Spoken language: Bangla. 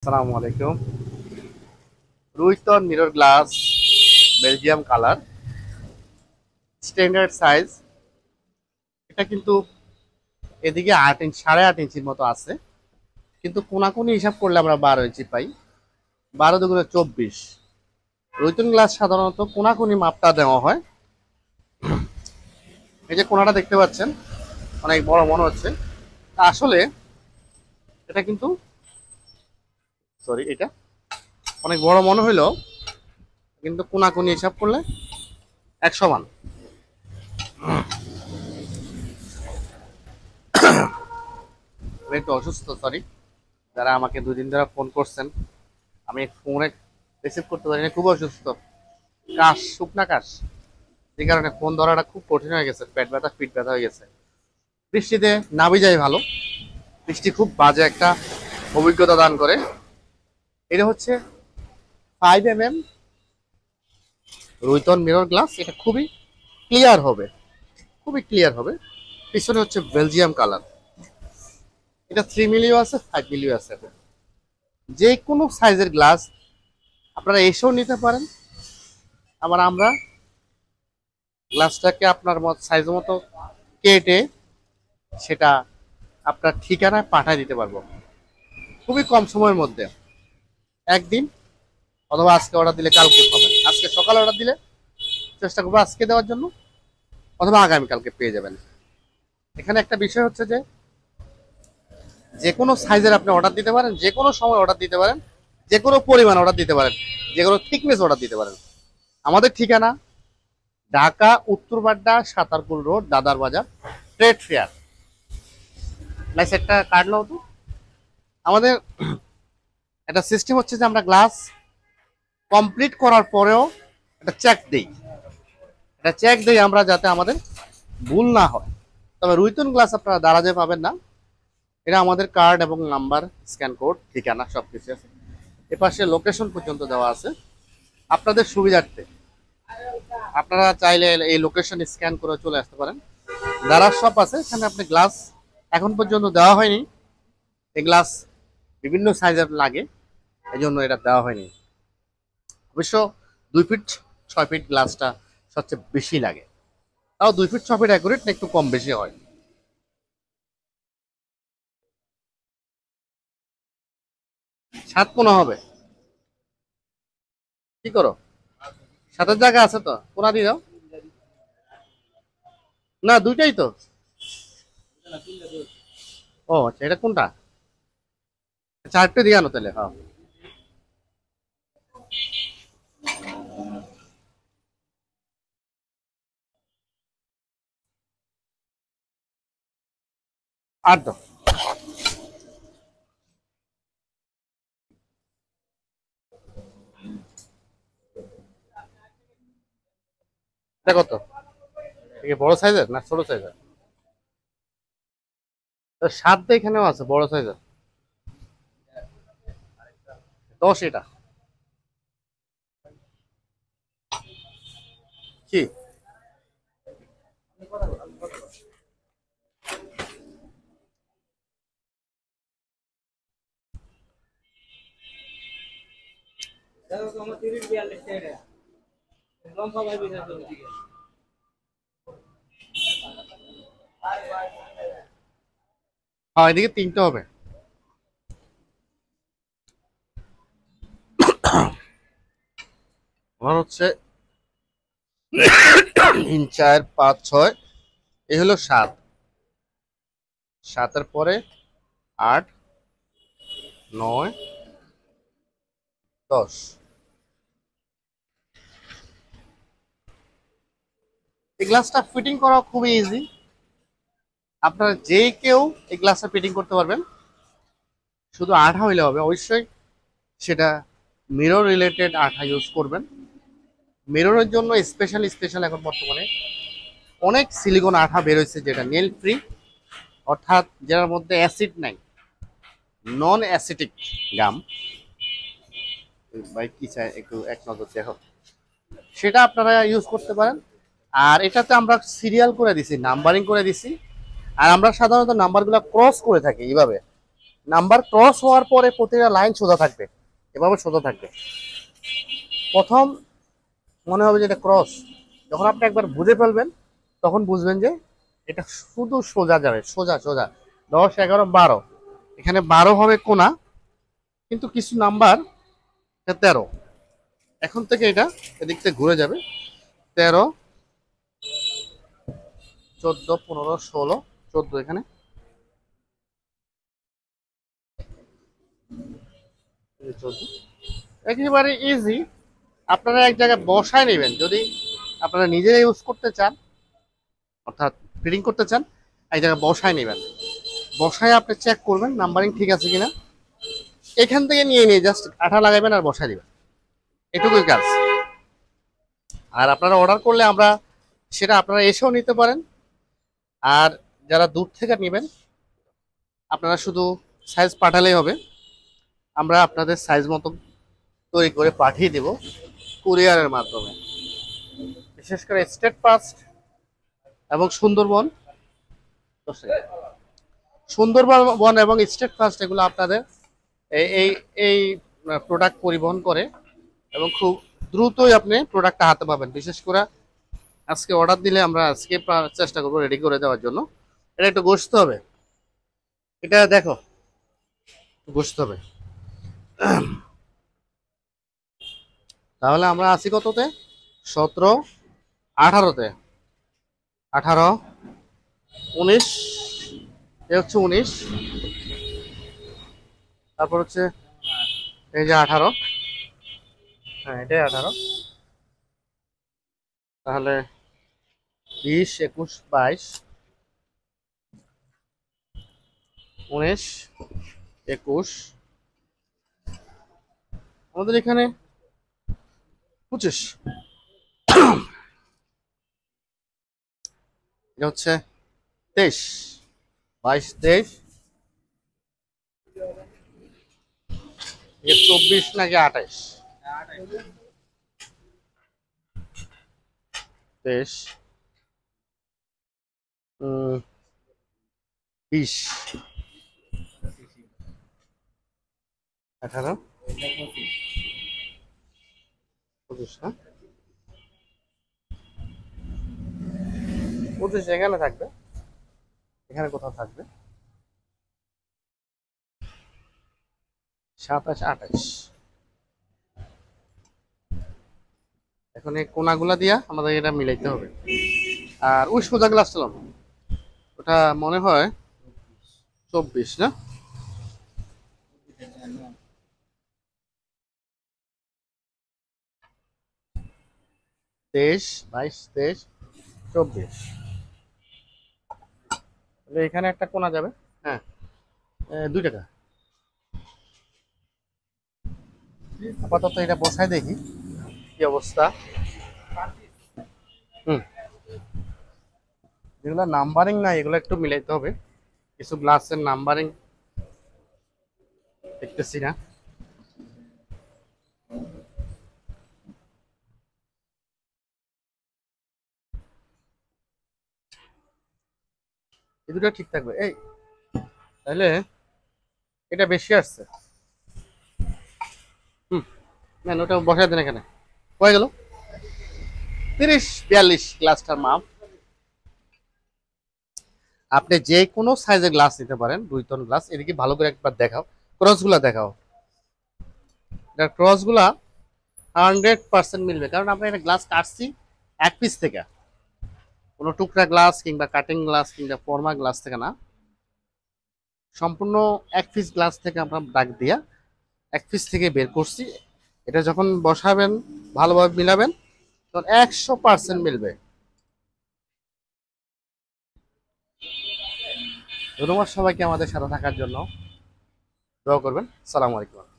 আসসালামু আলাইকুম। Ruitan mirror glass, Belgium colour, standard size. এটা কিন্তু এদিকে 8 ইঞ্চ, 8.5 ইঞ্চির মতো আছে, কিন্তু কোনাকুনি হিসাব করলে আমরা 12 ইঞ্চি পাই। 12 × 2 = 24। রুইতন গ্লাস সাধারণত কোনাকুনি মাপটা দেওয়া হয়। এই যে কোনাটা দেখতে পাচ্ছেন, অনেক বড় মনে হচ্ছে, আসলে এটা কিন্তু এটা অনেক বড় মনে হইলেও কিন্তু কোনাকুনি হিসাব করলে 1 সমান। আমি একটু অসুস্থ, সরি। যারা আমাকে 2 দিন ধরে ফোন করছেন, আমি ফোনে রিসিভ করতে পারি না, খুব অসুস্থ। কাশ, শুকনা কাশ, এই কারণে ফোন ধরাটা খুব কঠিন হয়ে গেছে। পেট ব্যথা, পিঠ ব্যথা হয়ে গেছে। বৃষ্টিতে নাবি যায় ভালো, বৃষ্টি খুব বাজে একটা অভিজ্ঞতা দান করে। এটা হচ্ছে 5 mm রুইতন মিরর গ্লাস। এটা খুবই ক্লিয়ার হবে, খুবই ক্লিয়ার হবে। পিছনে হচ্ছে বেলজিয়াম কালার। এটা 3 মিলিও আছে, 5 মিলিও আছে। যে কোনো সাইজের গ্লাস আপনারা এসেও নিতে পারেন। আবার আমরা গ্লাসটাকে আপনার সাইজ মতো কেটে সেটা আপনার ঠিকানায় পাঠিয়ে দিতে পারবো খুবই কম সময়ের মধ্যে। একদিন, অথবা আজকে অর্ডার দিলে কালকে পাবেন। আজকে সকালে অর্ডার দিলে চেষ্টা করবো আজকে দেওয়ার জন্য, অথবা আগামীকালকে পেয়ে যাবেন। এখানে একটা বিষয় হচ্ছে যে যে কোনো সাইজের আপনি অর্ডার দিতে পারেন, যে কোনো সময় অর্ডার দিতে পারেন, যে কোনো পরিমাণ অর্ডার দিতে পারেন, যে কোনো থিকনেস অর্ডার দিতে পারেন। আমাদের ঠিকানা ঢাকা উত্তরবাড্ডা, সাতারপুল রোড, দাদার বাজার, ট্রেড ফেয়ার। একটা কার্ড নাও তো। আমাদের একটা সিস্টেম হচ্ছে যে আমরা গ্লাস কমপ্লিট করার পরেও একটা চেক দিই। এটা চেক দিই আমরা, যাতে আমাদের ভুল না হয়। তবে রুইতন গ্লাস আপনারা দারাজে পাবেন না। এটা আমাদের কার্ড এবং নাম্বার, স্ক্যান কোড, ঠিকানা সবকিছু আছে। এপাশে লোকেশন পর্যন্ত দেওয়া আছে। আপনাদের সুবিধার্থে আপনারা চাইলে এই লোকেশন স্ক্যান করে চলে আসতে পারেন। দারাজ শপ আছে, এখানে আপনি গ্লাস এখন পর্যন্ত দেওয়া হয়নি। এই গ্লাস বিভিন্ন সাইজের লাগে, এই জন্য এটা দেওয়া হয়নি। অবশ্য 2 ফিট 6 ফিট গ্লাসটা সবচেয়ে বেশি লাগে। তাও 2 ফিট 6 ফিট অ্যাকুরেট না, একটু কম বেশি হয়। সাত কোনা হবে, কি করো? সাতের জায়গা আছে তো, কোনা দিয়ে দাও। না, দুইটাই তো। ও আচ্ছা, এটা কোনটা? চারটে দিয়ে আনো তাহলে। হ্যাঁ, 8 দাও। এটা কত? এটা বড় সাইজের না ছোট সাইজের? 7 এখানেও আছে বড় সাইজের। 10 এটা কি? হ্যাঁ, এদিকে 3টে হবে। আমার হচ্ছে 3 4 5 6, এই হলো 7। 7-এর পরে 8 9 10। এই গ্লাসটা ফিটিং করা খুবই ইজি। আপনারা যে কেউ এই গ্লাসটা ফিটিং করতে পারবেন। শুধু আঠা হইলে হবে, অবশ্যই সেটা মিরর রিলেটেড আঠা ইউজ করবেন। মিররের জন্য স্পেশাল স্পেশাল এখন বর্তমানে অনেক সিলিকন আঠা বের হয়েছে, যেটা নেল ফ্রি, অর্থাৎ যার মধ্যে অ্যাসিড নাই, নন অ্যাসিটিক গাম। ভাই কি চাই একটু এক নজর দেখো, সেটা আপনারা ইউজ করতে পারেন। আর এটাতে আমরা সিরিয়াল করে দিছি, নাম্বারিং করে দিছি। আর আমরা সাধারণত নাম্বারগুলো ক্রস করে থাকি এইভাবে, নাম্বার ক্রস হওয়ার পরে প্রতিটা লাইন সোজা থাকবে, এভাবে সোজা থাকবে। প্রথম মনে হবে যে এটা ক্রস, যখন আপনি একবার বুঝে ফেলবেন তখন বুঝবেন যে এটা শুধু সোজা যাবে, সোজা সোজা। 10, 11, 12, এখানে 12 হবে কোনা, কিন্তু কিছু নাম্বার 13, এখন থেকে এটা এদিক থেকে ঘুরে যাবে। 13, 14, 15, 16, 14, এখানে 14, একেবারে ইজি। আপনারা এক জায়গায় বসায় নেবেন, যদি আপনারা নিজেরা ইউজ করতে চান, অর্থাৎ ফিটিং করতে চান, এক জায়গায় বসায় নেবেন। বসায় আপনি চেক করবেন নাম্বারিং ঠিক আছে কিনা, এখান থেকে নিয়ে নিয়ে জাস্ট আঠা লাগাবেন আর বসায় দিবেন, এটুকুই কাজ। আর আপনারা অর্ডার করলে আমরা সেটা আপনারা এসেও নিতে পারেন, আর যারা দূর থেকে নেবেন আপনারা শুধু সাইজ পাঠালেই হবে, আমরা আপনাদের সাইজ মতো তৈরি করে পাঠিয়ে দেব কুরিয়ারের মাধ্যমে। বিশেষ করে স্টেট ফার্স্ট এবং সুন্দরবন, সুন্দরবন এবং স্টেট ফার্স্ট এগুলো আপনাদের এই এই প্রোডাক্ট পরিবহন করে এবং খুব দ্রুতই আপনি প্রোডাক্টটা হাতে পাবেন। বিশেষ করে আজকে অর্ডার দিলে আমরা আজকে চেষ্টা করবো রেডি করে দেওয়ার জন্য। এটা একটু ঘষতে হবে, এটা দেখো ঘষতে হবে। তাহলে আমরা আছি কততে? 17, 18তে, 18, 19, এ হচ্ছে 19, তারপর হচ্ছে এই যে 18, হ্যাঁ এটাই 18, তাহলে 20, 21, 22, 19, 21, আমাদের এখানে 25, এটা হচ্ছে 23, 22, 23, 24 নাকি 28, 23, 20, 18, 25, হ্যাঁ 25 এখানে থাকবে, এখানে কোথাও থাকবে 27, 28। এখন এই কোনাগুলা দিয়া আমাদের এটা মিলাইতে হবে। আর ওই সোজা গ্লাস চালানো, ওটা মনে হয় 24 না, 23, 22, 23, 24, তাহলে এখানে একটা কোনা যাবে। হ্যাঁ 2 টাকা। আপাতত এটা বসাই দেখি কি অবস্থা। হুম, যেগুলো নাম্বারিং নাই এগুলো একটু মিলাইতে হবে, কিছু গ্লাসের নাম্বারিং দেখতেছি না। এই দুটো ঠিক থাকবে এই, তাহলে এটা বেশি আসছে। হুম, না ওটা বসাই দেন এখানে, হয়ে গেল 30, 42 গ্লাসটার মাপ। আপনি যে কোনো সাইজের গ্লাস নিতে পারেন, 2 টন গ্লাস। এদিকে ভালো করে একবার দেখাও, ক্রসগুলা দেখাও, এটার ক্রসগুলা 100% মিলবে, কারণ আমরা একটা গ্লাস কাটছি এক পিস থেকে, কোনো টুকরা গ্লাস কিংবা কাটিং গ্লাস কিংবা ফর্মা গ্লাস থেকে না, সম্পূর্ণ এক পিস গ্লাস থেকে আমরা দাগ দিয়া এক পিস থেকে বের করছি। এটা যখন বসাবেন ভালোভাবে মিলাবেন তখন 100% মিলবে। ধন্যবাদ সবাইকে আমাদের সাথে থাকার জন্য, দোয়া করবেন। সালাম আলাইকুম।